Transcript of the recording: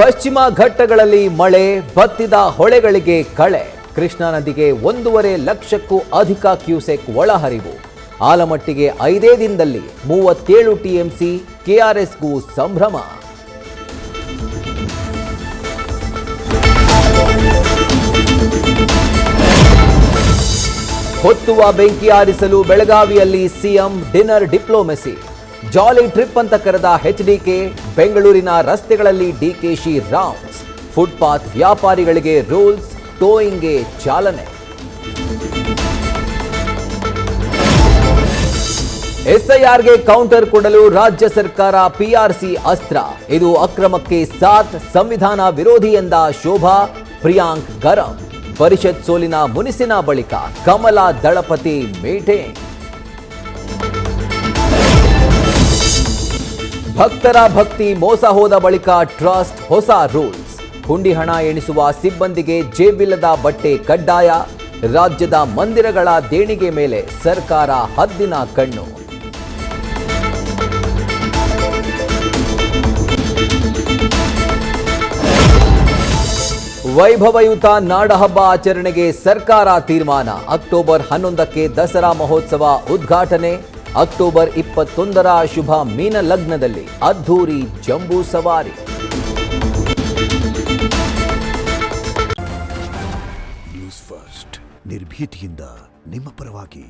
ಪಶ್ಚಿಮ ಘಟ್ಟಗಳಲ್ಲಿ ಮಳೆ, ಬತ್ತಿದ ಹೊಳೆಗಳಿಗೆ ಕಳೆ. ಕೃಷ್ಣಾ ನದಿಗೆ 1.5 ಲಕ್ಷಕ್ಕೂ ಅಧಿಕ ಕ್ಯೂಸೆಕ್ ಒಳಹರಿವು. ಆಲಮಟ್ಟಿಗೆ 5 ದಿನದಲ್ಲಿ 37 ಟಿಎಂಸಿ, ಕೆಆರ್ಎಸ್ಗೂ ಸಂಭ್ರಮ. ಹೊತ್ತುವ ಬೆಂಕಿ ಆರಿಸಲು ಬೆಳಗಾವಿಯಲ್ಲಿ ಸಿಎಂ ಡಿನ್ನರ್ ಡಿಪ್ಲೊಮೆಸಿ. ಜಾಲಿ ಟ್ರಿಪ್ ಅಂತ ಕರೆದ ಎಚ್ಡಿಕೆ, ಬೆಂಗಳೂರಿನ ರಸ್ತೆಗಳಲ್ಲಿ ಡಿಕೆಶಿ ರೌಂಡ್ಸ್. ಫುಟ್ಪಾತ್ ವ್ಯಾಪಾರಿಗಳಿಗೆ ರೂಲ್ಸ್, ಟೋಯಿಂಗ್ಗೆ ಚಾಲನೆ. ಎಸ್ಐಆರ್ಗೆ ಕೌಂಟರ್ ಕೊಡಲು ರಾಜ್ಯ ಸರ್ಕಾರ ಪಿಆರ್ಸಿ ಅಸ್ತ್ರ. ಇದು ಅಕ್ರಮಕ್ಕೆ ಸಾಥ್, ಸಂವಿಧಾನ ವಿರೋಧಿ ಎಂದ ಶೋಭಾ. ಪ್ರಿಯಾಂಕ್ ಗರಂ. ಪರಿಷತ್ ಸೋಲಿನ ಮುನಿಸಿನ ಬಳಿಕ ಕಮಲ ದಳಪತಿ ಮೀಟಿಂಗ್. ಭಕ್ತರ ಭಕ್ತಿ ಮೋಸ ಹೋದ ಬಳಿಕ ಟ್ರಸ್ಟ್ ಹೊಸ ರೂಲ್ಸ್. ಹುಂಡಿ ಹಣ ಎಣಿಸುವ ಸಿಬ್ಬಂದಿಗೆ ಜೇಬಿಲ್ಲದ ಬಟ್ಟೆ ಕಡ್ಡಾಯ. ರಾಜ್ಯದ ಮಂದಿರಗಳ ದೇಣಿಗೆ ಮೇಲೆ ಸರ್ಕಾರ ಹದ್ದಿನ ಕಣ್ಣು. ವೈಭವಯುತ ನಾಡಹಬ್ಬ ಆಚರಣೆಗೆ ಸರ್ಕಾರ ತೀರ್ಮಾನ. ಅಕ್ಟೋಬರ್ 11ಕ್ಕೆ ದಸರಾ ಮಹೋತ್ಸವ ಉದ್ಘಾಟನೆ. ಅಕ್ಟೋಬರ್ 21ರ ಶುಭ ಮೀನ ಲಗ್ನದಲ್ಲಿ ಅದ್ಧೂರಿ ಜಂಬೂ ಸವಾರಿ. ನ್ಯೂಸ್ ಫಸ್ಟ್, ನಿರ್ಭೀತಿಯಿಂದ ನಿಮ್ಮ ಪರವಾಗಿ.